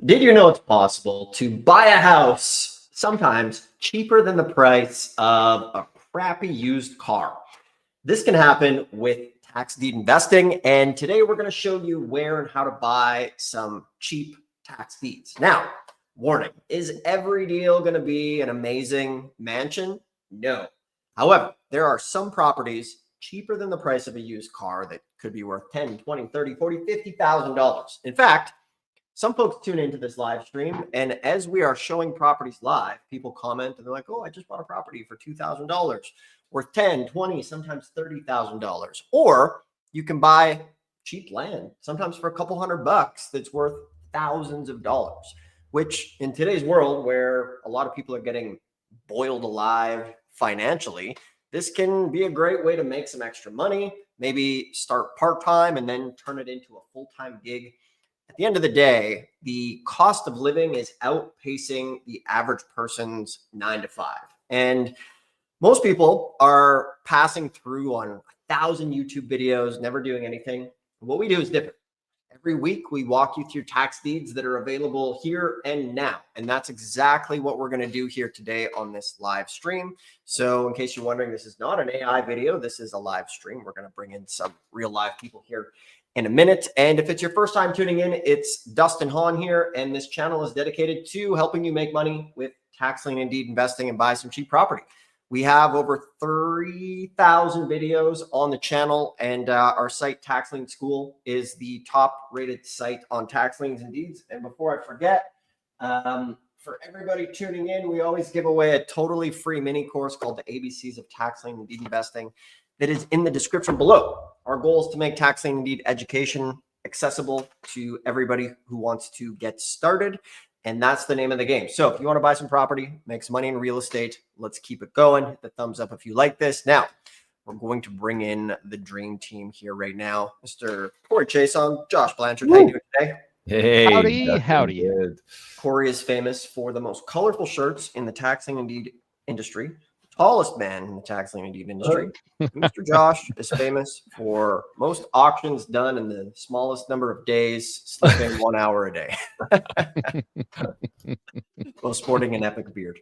Did you know it's possible to buy a house sometimes cheaper than the price of a crappy used car? This can happen with tax deed investing. And today we're going to show you where and how to buy some cheap tax deeds. Now, warning, is every deal going to be an amazing mansion? No. However, there are some properties cheaper than the price of a used car that could be worth 10, 20, 30, 40, $50,000. In fact, some folks tune into this live stream, and as we are showing properties live, people comment and they're like, oh, I just bought a property for $2,000, worth 10, 20, sometimes $30,000. Or you can buy cheap land, sometimes for a couple $100 that's worth thousands of dollars, which in today's world where a lot of people are getting boiled alive financially, this can be a great way to make some extra money, maybe start part-time and then turn it into a full-time gig. At the end of the day, the cost of living is outpacing the average person's 9 to 5. And most people are passing through on 1,000 YouTube videos, never doing anything. What we do is different. Every week, we walk you through tax deeds that are available here and now. And that's exactly what we're going to do here today on this live stream. So in case you're wondering, this is not an AI video. This is a live stream. We're going to bring in some real live people here in a minute. And if it's your first time tuning in, it's Dustin Hahn here. And this channel is dedicated to helping you make money with tax lien and deed investing and buy some cheap property. We have over 3,000 videos on the channel, and our site, Tax Lien School, is the top rated site on tax liens and deeds. And before I forget, for everybody tuning in, we always give away a totally free mini course called the ABCs of Tax Lien and Deed Investing that is in the description below. Our goal is to make tax lien and deed education accessible to everybody who wants to get started. And that's the name of the game. So if you want to buy some property, make some money in real estate, let's keep it going. Hit the thumbs up if you like this. Now, we're going to bring in the dream team here right now. Mr. Corey Chason, Josh Blanchard. How you doing today? Hey, howdy. Good. Corey is famous for the most colorful shirts in the tax lien and deed industry. Tallest man in the tax lien and deed industry. Mr. Josh is famous for most auctions done in the smallest number of days, sleeping 1 hour a day. While sporting an epic beard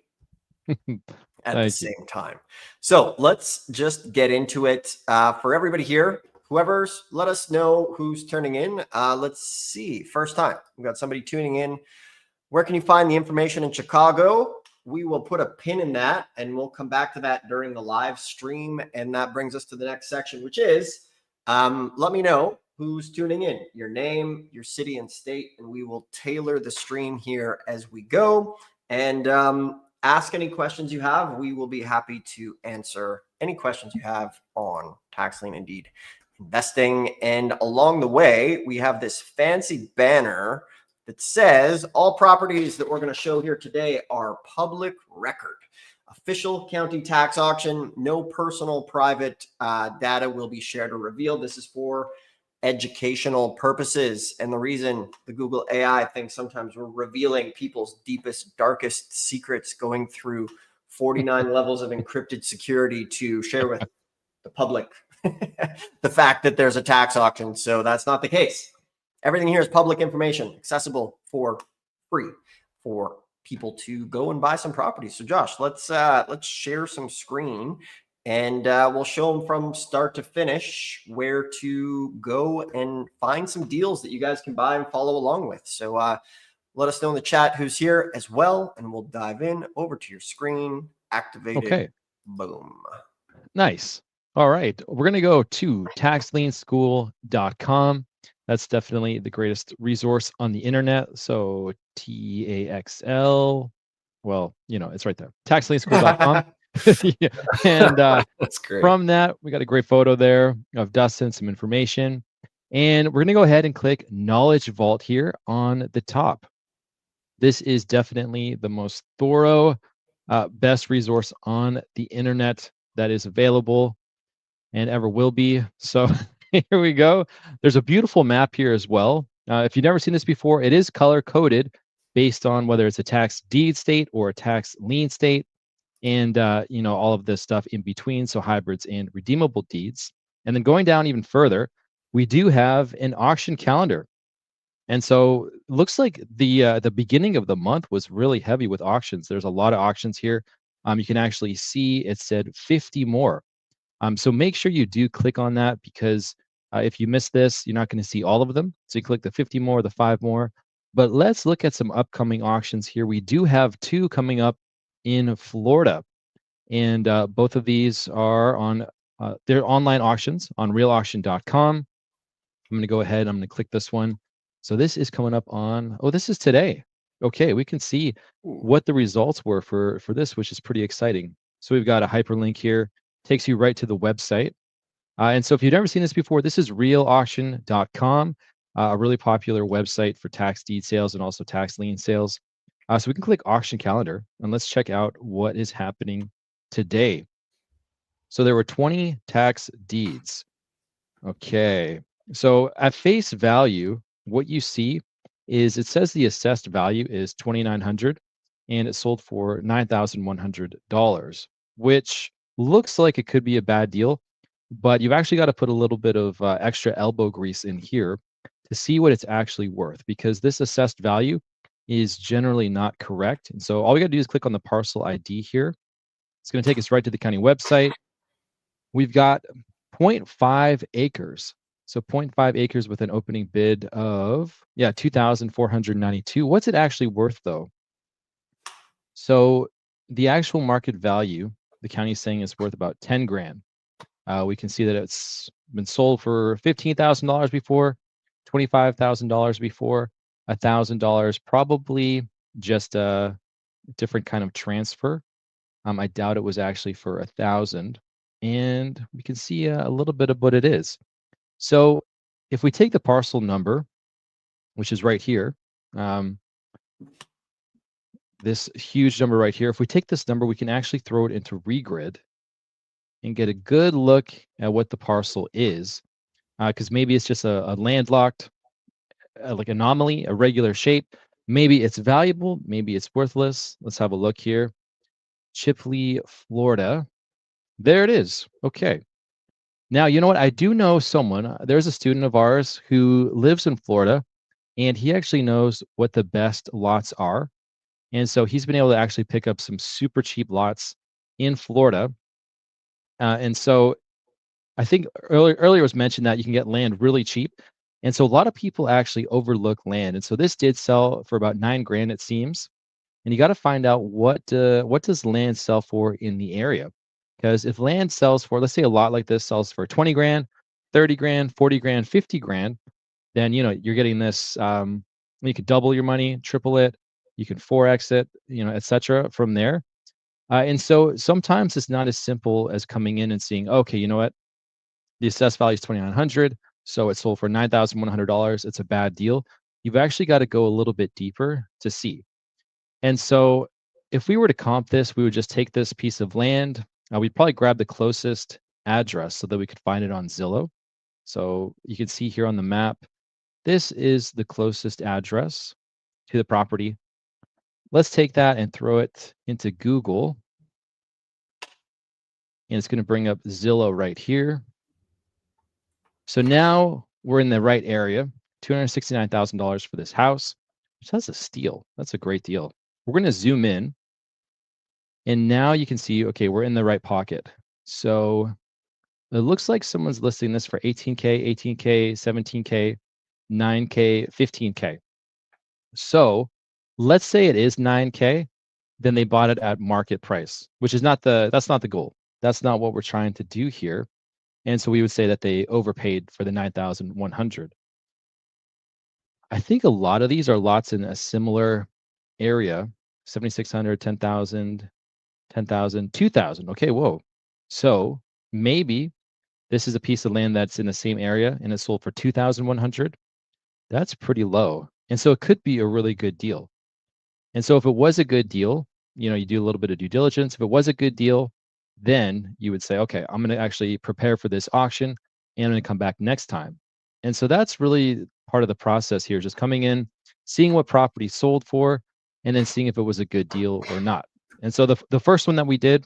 at the same time. So let's just get into it. For everybody here, whoever's, let us know who's turning in. Let's see. First time. We've got somebody tuning in. Where can you find the information in Chicago? We will put a pin in that, and we'll come back to that during the live stream. And that brings us to the next section, which is let me know who's tuning in, your name, your city and state, and we will tailor the stream here as we go. And ask any questions you have. We will be happy to answer any questions you have on tax lien and deed investing. And along the way, we have this fancy banner that says all properties that we're going to show here today are public record. Official county tax auction. No personal private data will be shared or revealed. This is for educational purposes. And the reason the Google AI thinks sometimes we're revealing people's deepest, darkest secrets, going through 49 levels of encrypted security to share with the public the fact that there's a tax auction. So that's not the case. Everything here is public information, accessible for free for people to go and buy some property. So Josh, let's share some screen, and we'll show them from start to finish where to go and find some deals that you guys can buy and follow along with. So let us know in the chat who's here as well, and we'll dive in. Over to your screen, activated. Okay. Boom. Nice. All right. We're going to go to taxlienschool.com. That's definitely the greatest resource on the internet. So TAXL, well, you know, it's right there. Taxlienschool.com. Yeah. And That's great. From that, we got a great photo there of Dustin, some information. And we're going to go ahead and click Knowledge Vault here on the top. This is definitely the most thorough, best resource on the internet that is available and ever will be. So here we go. There's a beautiful map here as well. If you've never seen this before, it is color coded based on whether it's a tax deed state or a tax lien state, and you know, all of this stuff in between, so hybrids and redeemable deeds. And then going down even further, we do have an auction calendar. And so looks like the beginning of the month was really heavy with auctions. There's a lot of auctions here. You can actually see it said 50 more. So make sure you do click on that because if you miss this, you're not going to see all of them. So you click the 50 more, the 5 more. But let's look at some upcoming auctions here. We do have 2 coming up in Florida, and both of these are on they're online auctions on realauction.com. I'm going to go ahead. I'm going to click this one. So this is coming up on, oh, this is today. Okay, we can see Ooh. what the results were for this, which is pretty exciting. So we've got a hyperlink here, takes you right to the website. And so if you've never seen this before, this is realauction.com, a really popular website for tax deed sales and also tax lien sales. So we can click auction calendar and let's check out what is happening today. So there were 20 tax deeds. Okay. So at face value, what you see is it says the assessed value is 2,900 and it sold for $9,100, which looks like it could be a bad deal, but you've actually got to put a little bit of extra elbow grease in here to see what it's actually worth because this assessed value is generally not correct. And so all we got to do is click on the parcel ID here. It's going to take us right to the county website. We've got zero point 0.5 acres. So 0.5 acres with an opening bid of, yeah, 2,492. What's it actually worth though? So the actual market value, the county is saying it's worth about 10 grand. We can see that it's been sold for $15,000 before, $25,000 before, $1,000, probably just a different kind of transfer. I doubt it was actually for 1,000. And we can see a little bit of what it is. So if we take the parcel number, which is right here, um, this huge number right here, if we take this number, we can actually throw it into regrid and get a good look at what the parcel is. Because maybe it's just a landlocked like anomaly, a regular shape. Maybe it's valuable, maybe it's worthless. Let's have a look here. Chipley, Florida. There it is. Okay. Now, you know what? I do know someone. There's a student of ours who lives in Florida, and he actually knows what the best lots are. And so he's been able to actually pick up some super cheap lots in Florida. And so I think earlier was mentioned that you can get land really cheap. And so a lot of people actually overlook land. And so this did sell for about 9 grand, it seems. And you got to find out what does land sell for in the area. Because if land sells for, let's say a lot like this sells for 20 grand, 30 grand, 40 grand, 50 grand, then you're getting this you could double your money, triple it, you can 4x it, etc. from there. And so sometimes it's not as simple as coming in and seeing, okay, you know what? The assessed value is 2,900, so it sold for $9,100. It's a bad deal. You've actually got to go a little bit deeper to see. And so if we were to comp this, we would just take this piece of land. We'd probably grab the closest address so that we could find it on Zillow. So you can see here on the map, this is the closest address to the property. Let's take that and throw it into Google. And it's going to bring up Zillow right here. So now we're in the right area, $269,000 for this house, which that's a steal. That's a great deal. We're going to zoom in. And now you can see, okay, we're in the right pocket. So it looks like someone's listing this for 18K, 18K, 17K, 9K, 15K. So let's say it is 9K, then they bought it at market price, which is that's not the goal. That's not what we're trying to do here. And so we would say that they overpaid for the 9,100. I think a lot of these are lots in a similar area, 7,600, 10,000, 10,000, 2,000. Okay, whoa. So maybe this is a piece of land that's in the same area and it sold for 2,100. That's pretty low. And so it could be a really good deal. And so if it was a good deal, you do a little bit of due diligence. If it was a good deal, then you would say, okay, I'm going to actually prepare for this auction and I'm going to come back next time. And so that's really part of the process here, just coming in, seeing what property sold for, and then seeing if it was a good deal or not. And so the first one that we did,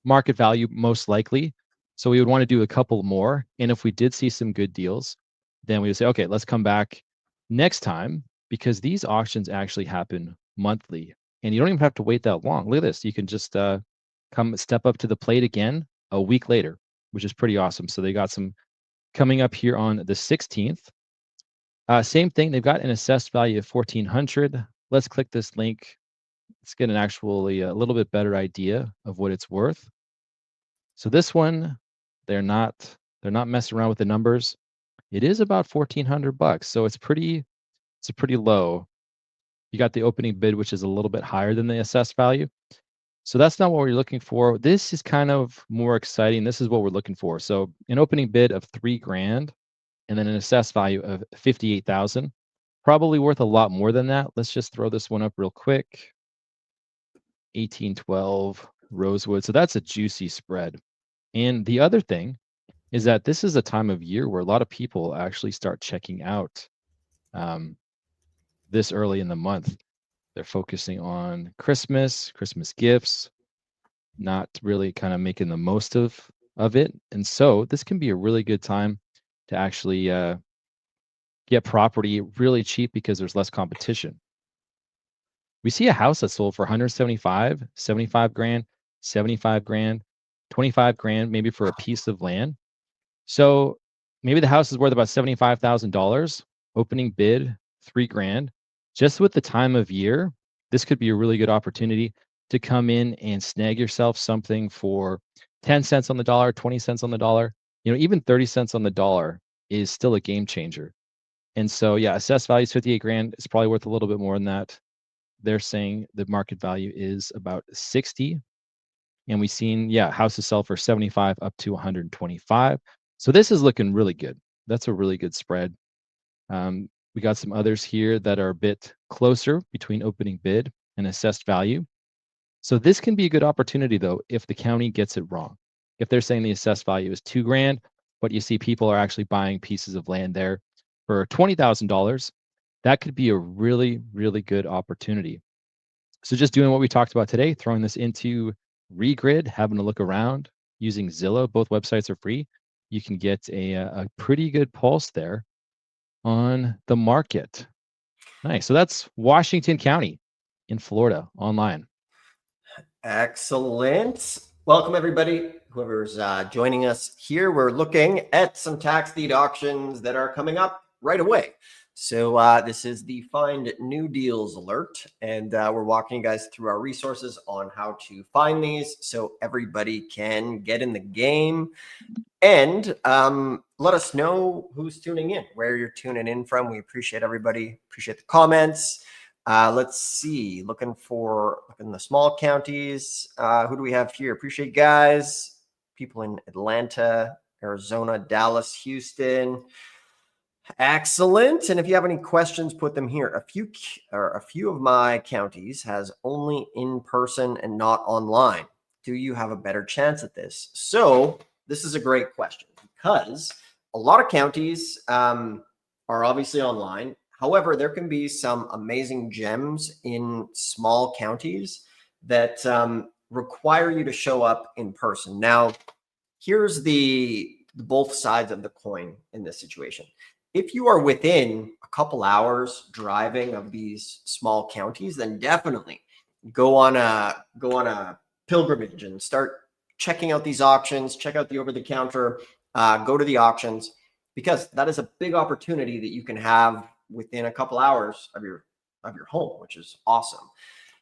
market value most likely. So we would want to do a couple more. And if we did see some good deals, then we would say, okay, let's come back next time, because these auctions actually happen monthly and you don't even have to wait that long. Look at this. You can just come step up to the plate again a week later, which is pretty awesome. So they got some coming up here on the 16th. Same thing. They've got an assessed value of 1400. Let's click this link. Let's get an actually a little bit better idea of what it's worth. So this one, they're not messing around with the numbers. It is about $1,400, so it's pretty low. You got the opening bid, which is a little bit higher than the assessed value. So that's not what we're looking for. This is kind of more exciting. This is what we're looking for. So an opening bid of $3,000 and then an assessed value of 58,000. Probably worth a lot more than that. Let's just throw this one up real quick. 1812 Rosewood. So that's a juicy spread. And the other thing is that this is a time of year where a lot of people actually start checking out this early in the month. They're focusing on Christmas gifts, not really kind of making the most of it. And so this can be a really good time to actually get property really cheap because there's less competition. We see a house that sold for 175, 75 grand, 75 grand, 25 grand, maybe for a piece of land. So maybe the house is worth about $75,000, opening bid $3,000. Just with the time of year, this could be a really good opportunity to come in and snag yourself something for 10 cents on the dollar, 20 cents on the dollar, even 30 cents on the dollar is still a game changer. And so, yeah, assessed value is 58 grand. It's probably worth a little bit more than that. They're saying the market value is about 60. And we've seen, houses sell for 75 up to 125. So this is looking really good. That's a really good spread. We got some others here that are a bit closer between opening bid and assessed value. So this can be a good opportunity though, if the county gets it wrong. If they're saying the assessed value is $2,000, but you see people are actually buying pieces of land there for $20,000, that could be a really, really good opportunity. So just doing what we talked about today, throwing this into Regrid, having a look around, using Zillow, both websites are free. You can get a pretty good pulse there on the market. Nice. So that's Washington County in Florida online. Excellent. Welcome, everybody. Whoever's joining us here, we're looking at some tax deed auctions that are coming up right away. So this is the Find New Deals alert, and we're walking you guys through our resources on how to find these so everybody can get in the game. And let us know who's tuning in, where you're tuning in from. We appreciate everybody. Appreciate the comments. Let's see. Looking in the small counties. Who do we have here? Appreciate guys. People in Atlanta, Arizona, Dallas, Houston. Excellent. And if you have any questions, put them here. A few of my counties has only in person and not online. Do you have a better chance at this? So this is a great question because a lot of counties are obviously online. However, there can be some amazing gems in small counties that require you to show up in person. Now, here's the both sides of the coin in this situation. If you are within a couple hours driving of these small counties, then definitely go on a pilgrimage and start checking out these auctions, check out the over-the-counter, go to the auctions, because that is a big opportunity that you can have within a couple hours of your home, which is awesome.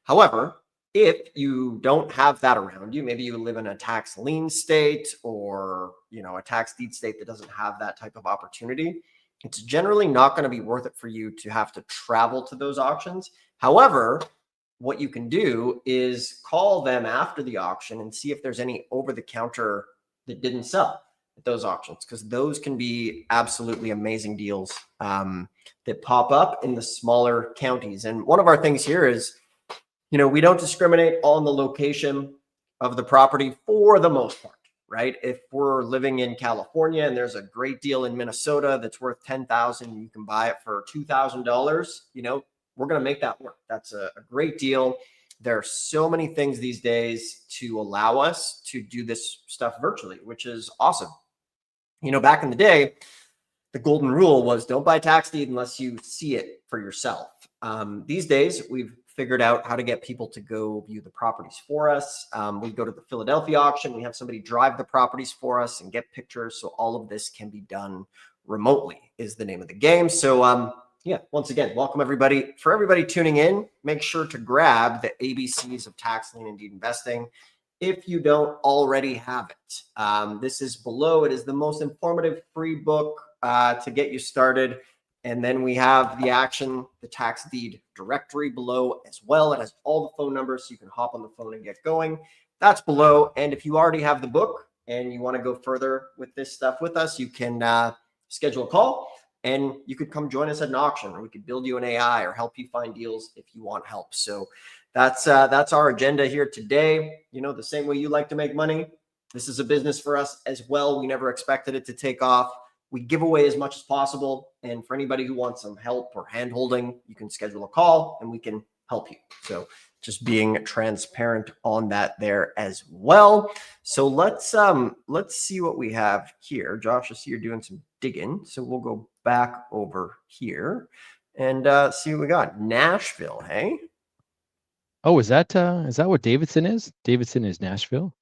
However, if you don't have that around you, maybe you live in a tax lien state or a tax deed state that doesn't have that type of opportunity, it's generally not going to be worth it for you to have to travel to those auctions. However, what you can do is call them after the auction and see if there's any over-the-counter that didn't sell at those auctions, because those can be absolutely amazing deals that pop up in the smaller counties. And one of our things here is, we don't discriminate on the location of the property for the most part, right? If we're living in California and there's a great deal in Minnesota that's worth $10,000, you can buy it for $2,000, we're going to make that work. That's a great deal. There are so many things these days to allow us to do this stuff virtually, which is awesome. Back in the day, the golden rule was don't buy a tax deed unless you see it for yourself. These days, we've figured out how to get people to go view the properties for us. We go to the Philadelphia auction. We have somebody drive the properties for us and get pictures. So all of this can be done remotely is the name of the game. So yeah, once again, welcome everybody. For everybody tuning in, make sure to grab the ABCs of tax lien and deed investing if you don't already have it. This is below. It is the most informative free book to get you started. And then we have the action, the tax deed directory below as well. It has all the phone numbers so you can hop on the phone and get going. That's below. And if you already have the book and you want to go further with this stuff with us, you can schedule a call and you could come join us at an auction, or we could build you an AI or help you find deals if you want help. So that's our agenda here today. You know, the same way you like to make money, this is a business for us as well. We never expected it to take off. We give away as much as possible. And for anybody who wants some help or hand holding, you can schedule a call and we can help you. So just being transparent on that there as well. So let's see what we have here. Josh, I see you're doing some digging. So we'll go back over here and see what we got. Nashville, hey? Oh, is that what Davidson is? Davidson is Nashville.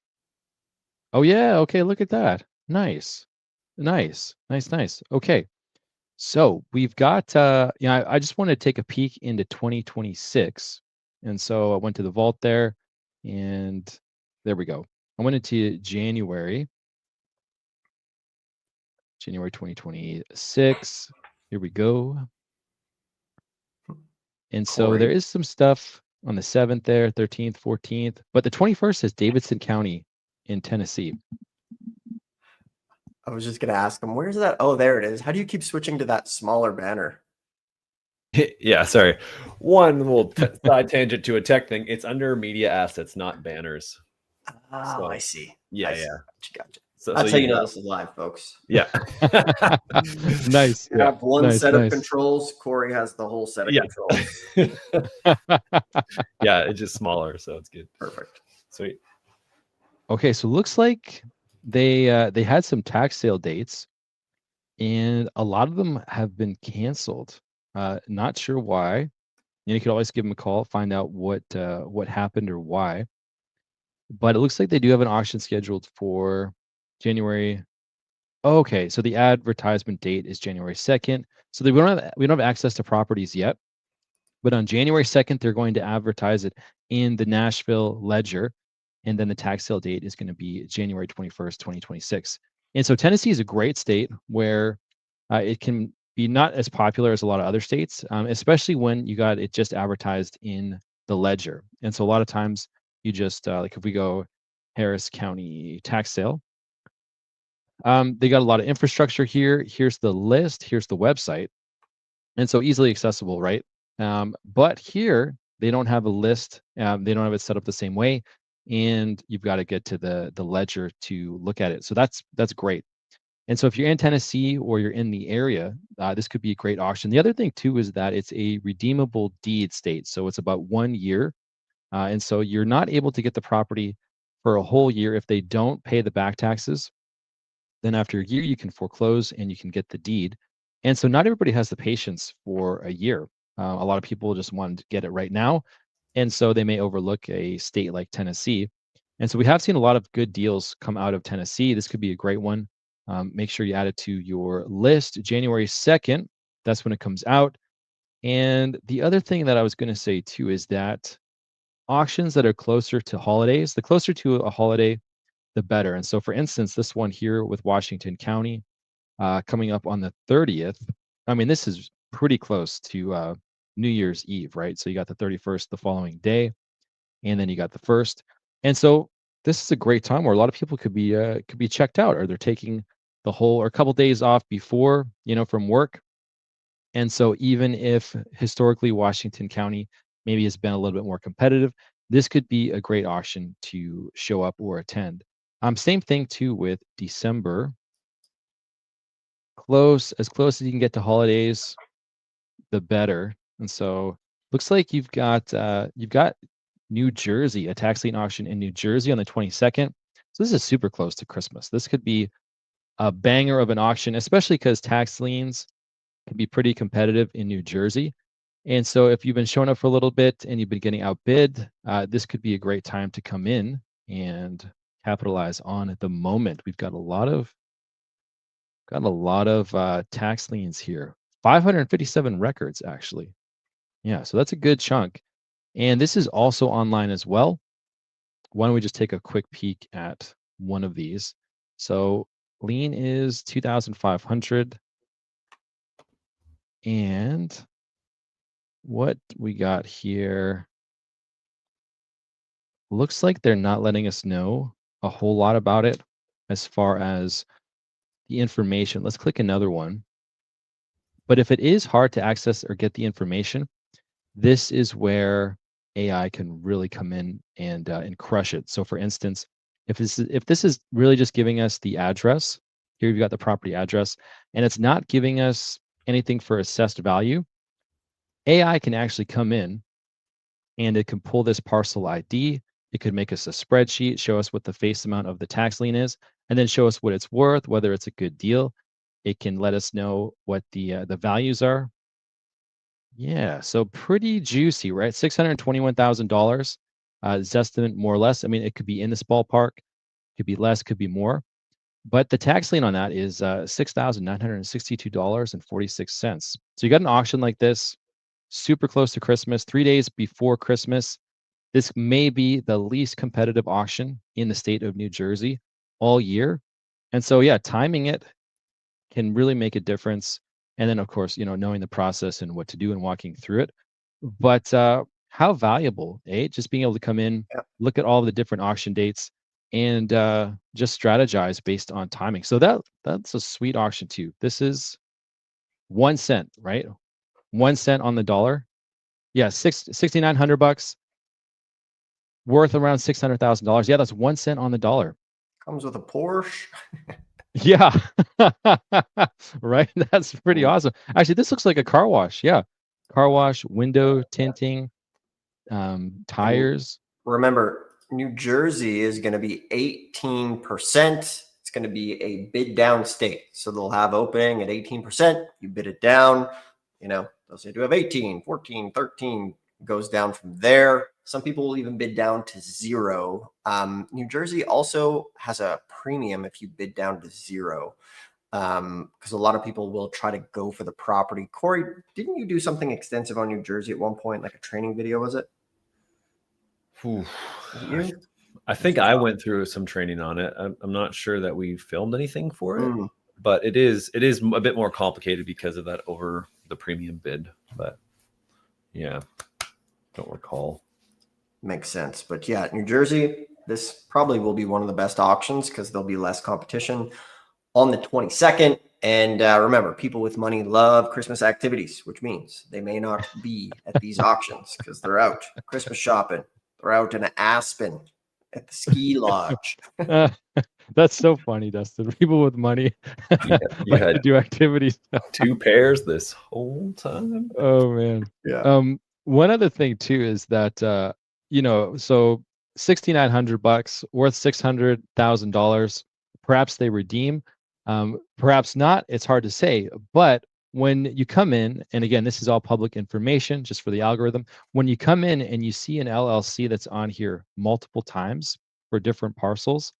Oh yeah, okay, look at that. Nice. Nice. Okay. So we've got I just want to take a peek into 2026. And so I went to the vault there and there we go. I went into January 2026. Here we go. And so there is some stuff on the 7th there, 13th, 14th, but the 21st is Davidson County in Tennessee. I was just going to ask him, where's that? Oh, there it is. How do you keep switching to that smaller banner? Yeah, sorry. One little side tangent to a tech thing. It's under media assets, not banners. Oh, so, I see. Yeah, I see. yeah. Gotcha. So That's how you know this is live, folks. Yeah. Nice. You have one set of controls. Corey has the whole set of controls. Yeah, it's just smaller, so it's good. Perfect. Sweet. Okay, so looks like they had some tax sale dates, and a lot of them have been canceled. Not sure why. You could always give them a call, find out what happened or why. But it looks like they do have an auction scheduled for January. Oh, okay, so the advertisement date is January 2nd. So we don't have access to properties yet, but on January 2nd they're going to advertise it in the Nashville Ledger, and then the tax sale date is going to be January 21st, 2026. And so Tennessee is a great state where it can be not as popular as a lot of other states, especially when you got it just advertised in the Ledger. And so a lot of times you just like if we go Harris County tax sale, they got a lot of infrastructure here. Here's the list. Here's the website, and so easily accessible, right? But here they don't have a list. They don't have it set up the same way, and you've got to get to the Ledger to look at it. So that's great. And so if you're in Tennessee or you're in the area, this could be a great auction. The other thing too is that it's a redeemable deed state, so it's about 1 year, and so you're not able to get the property for a whole year if they don't pay the back taxes. Then after a year, you can foreclose and you can get the deed. And so not everybody has the patience for a year. A lot of people just want to get it right now. And so they may overlook a state like Tennessee. And so we have seen a lot of good deals come out of Tennessee. This could be a great one. Make sure you add it to your list. January 2nd, that's when it comes out. And the other thing that I was going to say too is that auctions that are closer to holidays, the closer to a holiday, the better. And so, for instance, this one here with Washington County coming up on the 30th. I mean, this is pretty close to New Year's Eve, right? So you got the 31st the following day, and then you got the 1st. And so this is a great time where a lot of people could be checked out, or they're taking the whole or a couple days off before, from work. And so even if historically Washington County maybe has been a little bit more competitive, this could be a great auction to show up or attend. Same thing too with December. As close as you can get to holidays, the better. And so looks like you've got New Jersey, a tax lien auction in New Jersey on the 22nd. So this is super close to Christmas. This could be a banger of an auction, especially because tax liens can be pretty competitive in New Jersey. And so if you've been showing up for a little bit and you've been getting outbid, this could be a great time to come in and capitalize on at the moment. We've got a lot of tax liens here. 557 records actually. Yeah, so that's a good chunk. And this is also online as well. Why don't we just take a quick peek at one of these? So lien is 2,500. And what we got here looks like they're not letting us know a whole lot about it as far as the information. Let's click another one. But if it is hard to access or get the information, this is where AI can really come in and crush it. So for instance, if this is really just giving us the address, here you've got the property address, and it's not giving us anything for assessed value, AI can actually come in and it can pull this parcel ID. It could make us a spreadsheet, show us what the face amount of the tax lien is, and then show us what it's worth, whether it's a good deal. It can let us know what the values are. Yeah, so pretty juicy, right? $621,000 is estimate more or less. I mean, it could be in this ballpark, could be less, could be more. But the tax lien on that is $6,962.46. So you got an auction like this, super close to Christmas, 3 days before Christmas. This may be the least competitive auction in the state of New Jersey all year. And so, yeah, timing it can really make a difference. And then, of course, knowing the process and what to do and walking through it. But how valuable, eh? Just being able to come in, Yeah. look at all the different auction dates, and just strategize based on timing. So that's a sweet auction too. This is 1 cent, right? 1 cent on the dollar. Yeah, 6,900 bucks, worth around $600,000. Yeah, that's 1 cent on the dollar. Comes with a Porsche. Yeah. Right? That's pretty awesome. Actually, this looks like a car wash. Yeah. Car wash, window tinting, tires. Remember, New Jersey is going to be 18%. It's going to be a bid down state. So they'll have opening at 18%. You bid it down, they'll say, do have 18, 14, 13, goes down from there. Some people will even bid down to zero. New Jersey also has a premium if you bid down to zero, because a lot of people will try to go for the property. Corey, didn't you do something extensive on New Jersey at one point, like a training video, was it? Ooh, Was it you? I think I went through some training on it. I'm not sure that we filmed anything for it, but it is a bit more complicated because of that over the premium bid. But yeah, don't recall. Makes sense. But yeah, New Jersey, this probably will be one of the best auctions because there'll be less competition on the 22nd. And remember, people with money love Christmas activities, which means they may not be at these auctions because they're out Christmas shopping. They're out in Aspen at the ski lodge. That's so funny, Dustin. People with money You like to had do activities. 2 pairs this whole time. Oh man. Yeah. One other thing too is that so $6,900 worth $600,000. Perhaps they redeem, perhaps not. It's hard to say. But when you come in, and again, this is all public information just for the algorithm. When you come in and you see an LLC that's on here multiple times for different parcels,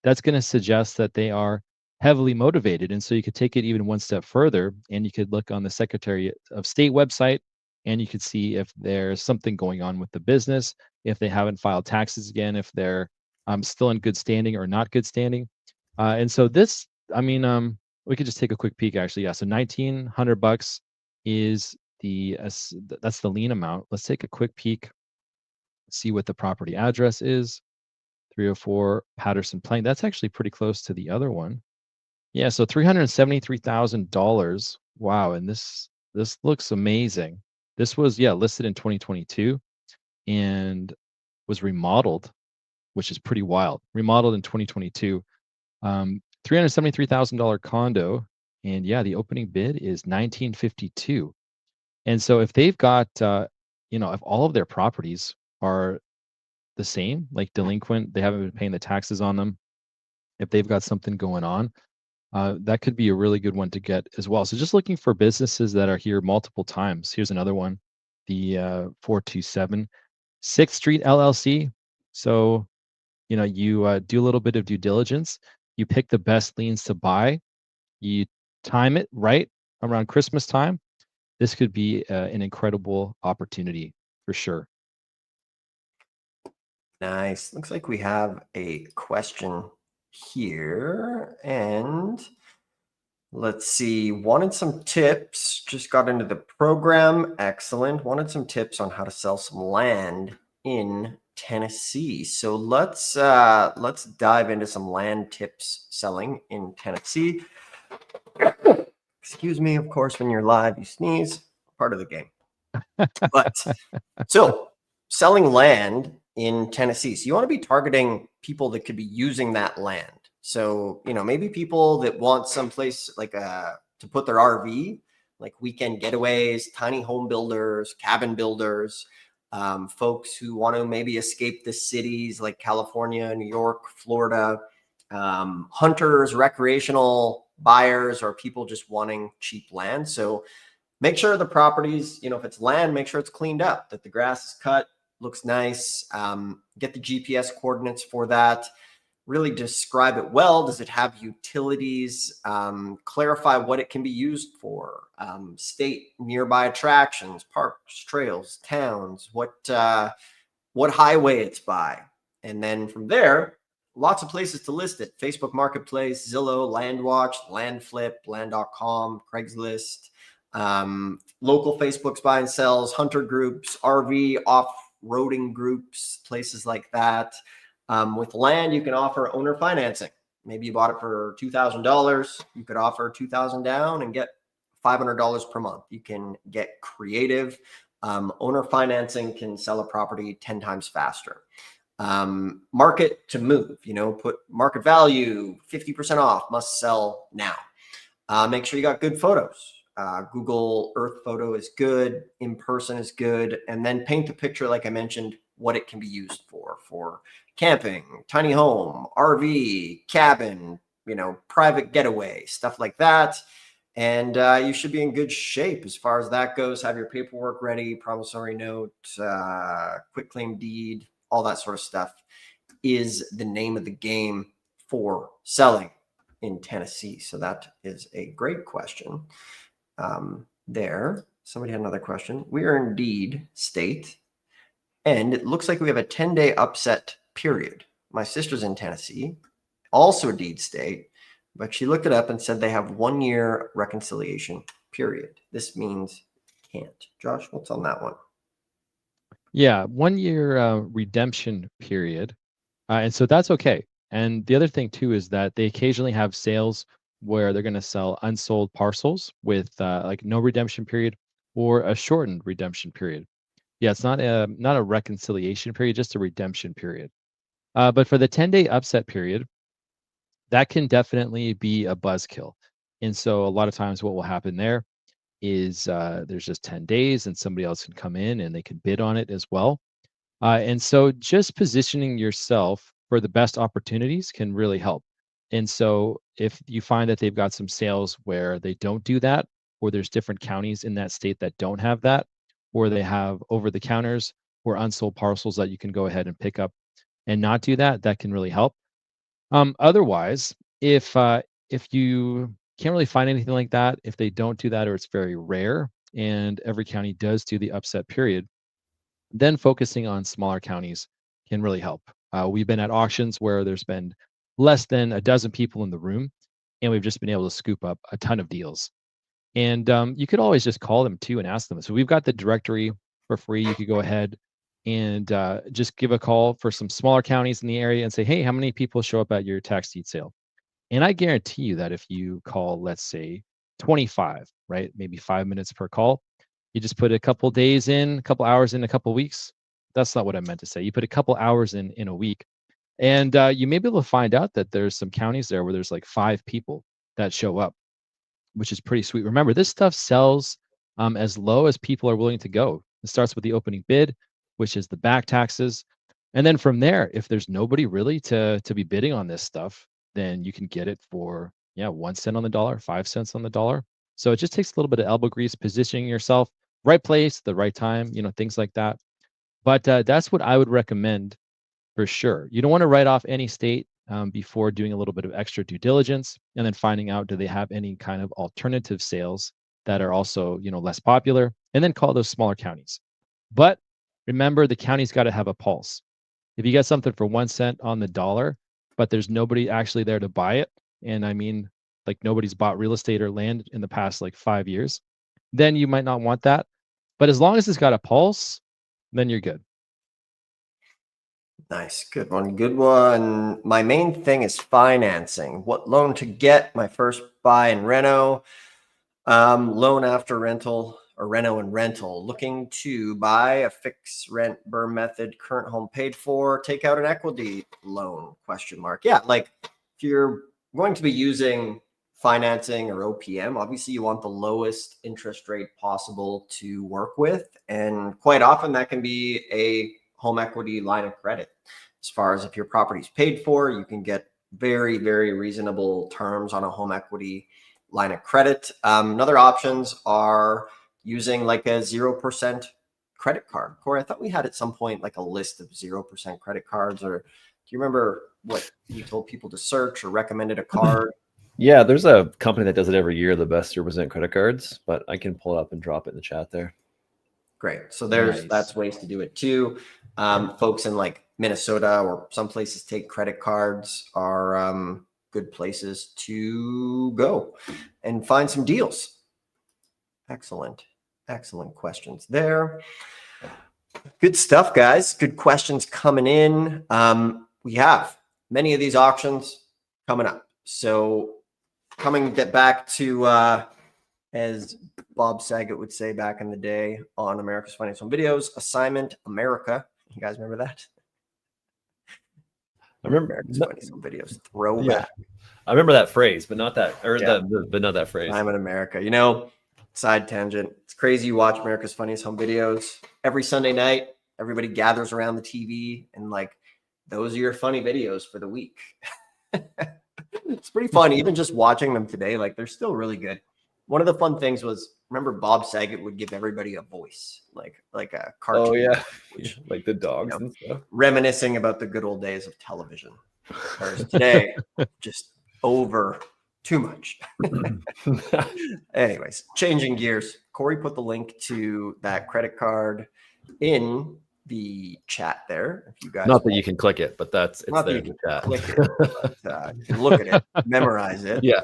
that's going to suggest that they are heavily motivated. And so you could take it even one step further and you could look on the Secretary of State website and you could see if there's something going on with the business, if they haven't filed taxes again, if they're still in good standing or not good standing. And so this, we could just take a quick peek actually. Yeah, so $1,900 is that's the lien amount. Let's take a quick peek, see what the property address is. 304 Patterson Plain. That's actually pretty close to the other one. Yeah, so $373,000. Wow, and this looks amazing. This was listed in 2022 and was remodeled, which is pretty wild. Remodeled in 2022. $373,000 condo, and yeah, the opening bid is $1,952. And so if they've got if all of their properties are the same, like delinquent, they haven't been paying the taxes on them, if they've got something going on, That could be a really good one to get as well. So just looking for businesses that are here multiple times. Here's another one, the 427 6th Street LLC. So, you do a little bit of due diligence. You pick the best liens to buy. You time it right around Christmas time. This could be an incredible opportunity for sure. Nice. Looks like we have a question here. And let's see. Wanted some tips. Just got into the program. Excellent. Wanted some tips on how to sell some land in Tennessee. So let's dive into some land tips selling in Tennessee. Excuse me, of course, when you're live, you sneeze, part of the game. But so selling land in Tennessee. So you want to be targeting people that could be using that land. So, maybe people that want someplace like to put their RV, like weekend getaways, tiny home builders, cabin builders, folks who want to maybe escape the cities like California, New York, Florida, hunters, recreational buyers, or people just wanting cheap land. So make sure the properties, if it's land, make sure it's cleaned up, that the grass is cut, looks nice. Get the GPS coordinates for that. Really describe it well. Does it have utilities? Clarify what it can be used for. State nearby attractions, parks, trails, towns, what highway it's by. And then from there, lots of places to list it. Facebook Marketplace, Zillow, LandWatch, LandFlip, Land.com, Craigslist, local Facebook's buy and sells, hunter groups, RV off-roading groups, places like that. With land, you can offer owner financing. Maybe you bought it for $2,000. You could offer $2,000 down and get $500 per month. You can get creative. Owner financing can sell a property 10 times faster. Market to move, put market value, 50% off, must sell now. Make sure you got good photos. Google Earth photo is good. In person is good. And then paint the picture, like I mentioned, what it can be used for camping, tiny home, RV, cabin, private getaway, stuff like that. And you should be in good shape as far as that goes. Have your paperwork ready, promissory note, quitclaim deed, all that sort of stuff is the name of the game for selling in Tennessee. So that is a great question. There, somebody had another question. We are in deed state, and it looks like we have a 10-day upset period. My sister's in Tennessee, also a deed state, but she looked it up and said they have 1 year reconciliation period. This means can't. Josh, what's on that one? Yeah, 1 year redemption period. And so that's okay. And the other thing too is that they occasionally have sales where they're going to sell unsold parcels with like no redemption period or a shortened redemption period. Yeah, it's not a reconciliation period, just a redemption period. But for the 10-day upset period, that can definitely be a buzzkill. And so a lot of times what will happen there is there's just 10 days and somebody else can come in and they can bid on it as well. And so just positioning yourself for the best opportunities can really help. And so if you find that they've got some sales where they don't do that, or there's different counties in that state that don't have that, or they have over the counters or unsold parcels that you can go ahead and pick up and not do that, that can really help. Otherwise, if you can't really find anything like that, if they don't do that or it's very rare and every county does do the upset period, then focusing on smaller counties can really help. We've been at auctions where there's been less than a dozen people in the room, and we've just been able to scoop up a ton of deals. And you could always just call them too and ask them. So we've got the directory for free. You could go ahead and just give a call for some smaller counties in the area and say, hey, how many people show up at your tax deed sale? And I guarantee you that if you call, let's say 25, right, maybe 5 minutes per call, you just put a couple days in, a couple hours in, a couple weeks. That's not what I meant to say. You put a couple hours in a week, and you may be able to find out that there's some counties there where there's like 5 people that show up, which is pretty sweet. Remember, this stuff sells as low as people are willing to go. It starts with the opening bid, which is the back taxes. And then from there, if there's nobody really to be bidding on this stuff, then you can get it for 1 cent on the dollar, 5 cents on the dollar. So it just takes a little bit of elbow grease, positioning yourself right place, the right time, things like that. But that's what I would recommend for sure. You don't want to write off any state before doing a little bit of extra due diligence and then finding out, do they have any kind of alternative sales that are also, less popular, and then call those smaller counties. But remember, the county's got to have a pulse. If you get something for 1 cent on the dollar, but there's nobody actually there to buy it, and I mean, like nobody's bought real estate or land in the past like 5 years, then you might not want that. But as long as it's got a pulse, then you're good. Nice. Good one. Good one. My main thing is financing. What loan to get? My first buy and reno. Loan after rental or reno and rental. Looking to buy a fixed rent burn method. Current home paid for. Take out an equity loan? Question mark. Yeah. Like if you're going to be using financing or OPM, obviously you want the lowest interest rate possible to work with. And quite often that can be a home equity line of credit. As far as if your property is paid for, you can get very, very reasonable terms on a home equity line of credit. Other options are using like a 0% credit card. Corey, I thought we had at some point like a list of 0% credit cards, or do you remember what you told people to search or recommended a card? Yeah, there's a company that does it every year, the best 0% credit cards, but I can pull it up and drop it in the chat there. Great. So Nice. that's ways to do it too. Folks in like Minnesota or some places take credit cards are good places to go and find some deals. Excellent. Excellent questions there. Good stuff, guys. Good questions coming in. We have many of these auctions coming up. So get back to as Bob Saget would say back in the day on America's Funniest Home Videos, Assignment America. You guys remember that? I remember America's Funniest Home Videos. Throwback. Yeah. I remember that phrase, but not that, or Yeah. but not that phrase. Assignment America. Side tangent. It's crazy. You watch America's Funniest Home Videos every Sunday night. Everybody gathers around the TV and like, those are your funny videos for the week. It's pretty fun. Even just watching them today, like they're still really good. One of the fun things was, remember Bob Saget would give everybody a voice, like a cartoon. Oh yeah, like the dogs and stuff. Reminiscing about the good old days of television. Whereas today, just over too much. Anyways, changing gears. Corey put the link to that credit card in the chat there. If you guys not that you can click it, but it's there in the chat. Click it, but, you can look at it, memorize it. Yeah.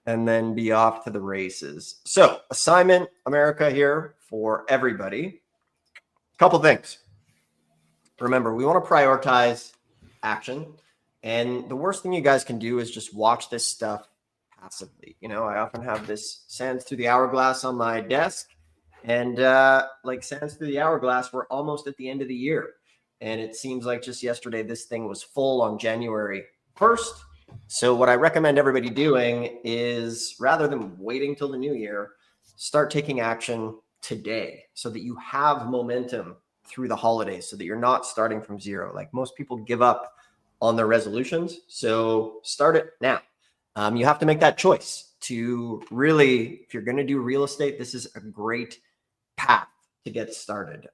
And then be off to the races. So Assignment America here for everybody. Couple things. Remember, we want to prioritize action. And the worst thing you guys can do is just watch this stuff passively. I often have this sands through the hourglass on my desk. And like sands through the hourglass, we're almost at the end of the year. And it seems like just yesterday, this thing was full on January 1st. So what I recommend everybody doing is, rather than waiting till the new year, start taking action today so that you have momentum through the holidays, so that you're not starting from zero. Like most people give up on their resolutions. So start it now. You have to make that choice to really, if you're going to do real estate, this is a great path to get started.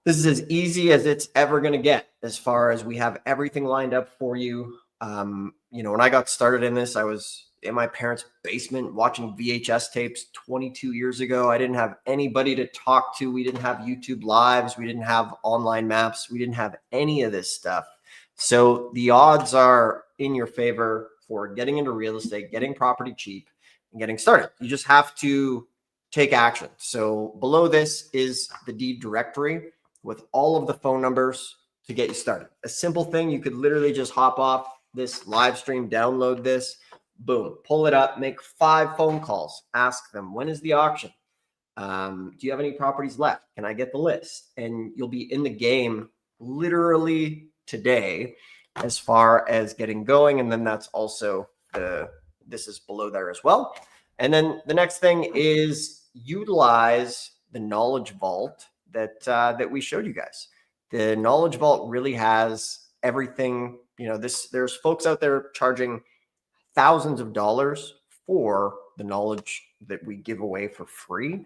This is as easy as it's ever going to get, as far as we have everything lined up for you. When I got started in this, I was in my parents' basement watching VHS tapes 22 years ago. I didn't have anybody to talk to. We didn't have YouTube lives. We didn't have online maps. We didn't have any of this stuff. So the odds are in your favor for getting into real estate, getting property cheap, and getting started. You just have to take action. So below this is the deed directory with all of the phone numbers to get you started. A simple thing, you could literally just hop off this live stream, download this, boom, pull it up, make 5 phone calls, ask them, when is the auction? Do you have any properties left? Can I get the list? And you'll be in the game literally today as far as getting going. And then that's also this is below there as well. And then the next thing is utilize the knowledge vault that we showed you guys. The knowledge vault really has everything. There's folks out there charging thousands of dollars for the knowledge that we give away for free.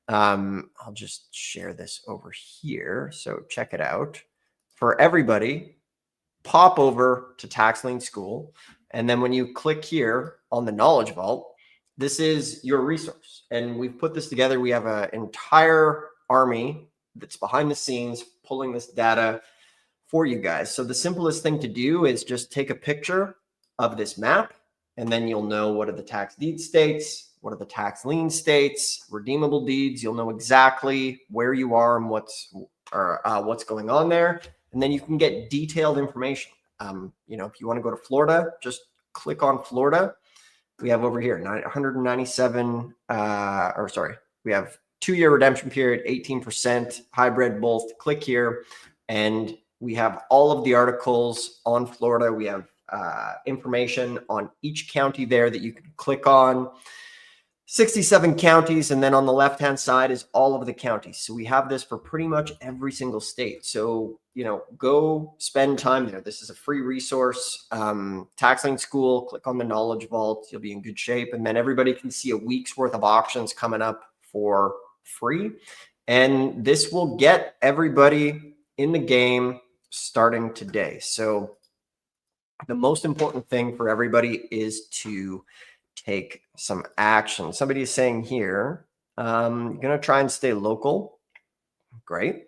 I'll just share this over here. So check it out. For everybody, pop over to Tax Lien School. And then when you click here on the Knowledge Vault, this is your resource. And we've put this together. We have an entire army that's behind the scenes pulling this data for you guys. So the simplest thing to do is just take a picture of this map, and then you'll know what are the tax deed states, what are the tax lien states, redeemable deeds. You'll know exactly where you are and what's going on there. And then you can get detailed information. You know, if you want to go to Florida, just click on Florida. We have over here 197, we have 2-year redemption period, 18%, hybrid both. Click here, and we have all of the articles on Florida. We have information on each county there that you can click on. 67 counties, and then on the left-hand side is all of the counties. So we have this for pretty much every single state. So, you know, go spend time there. This is a free resource. Tax Lien School, click on the Knowledge Vault. You'll be in good shape. And then everybody can see a week's worth of auctions coming up for free. And this will get everybody in the game starting today. So the most important thing for everybody is to take some action. Somebody is saying here, you're going to try and stay local. Great.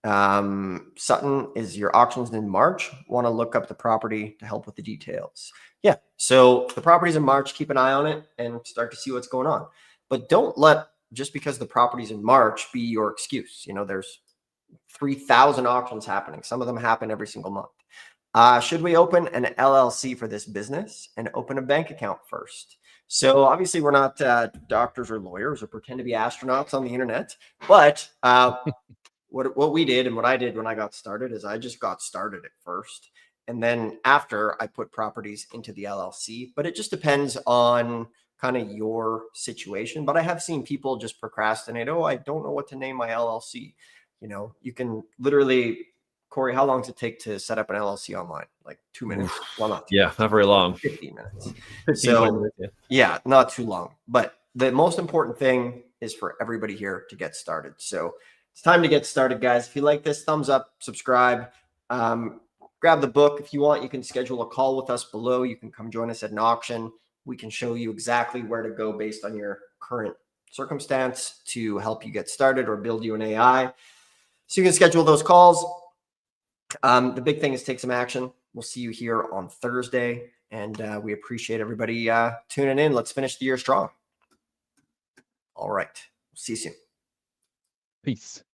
Sutton, is your auctions in March? Want to look up the property to help with the details. Yeah. So the property's in March, keep an eye on it and start to see what's going on. But don't let just because the property's in March be your excuse. You know, there's 3,000 auctions happening. Some of them happen every single month. Should we open an LLC for this business and open a bank account first? So obviously we're not doctors or lawyers or pretend to be astronauts on the internet, but what we did and what I did when I got started is I just got started at first. And then after I put properties into the LLC, but it just depends on kind of your situation. But I have seen people just procrastinate. Oh, I don't know what to name my LLC. You know, you can literally, Corey, how long does it take to set up an LLC online? Like 2 minutes? Well, not yeah, not very long. 15 minutes. 15 minutes, yeah, not too long. But the most important thing is for everybody here to get started. So it's time to get started, guys. If you like this, thumbs up, subscribe, grab the book. If you want, you can schedule a call with us below. You can come join us at an auction. We can show you exactly where to go based on your current circumstance to help you get started or build you an AI. So you can schedule those calls. The big thing is take some action. We'll see you here on Thursday, and we appreciate everybody tuning in. Let's finish the year strong. All right. See you soon. Peace.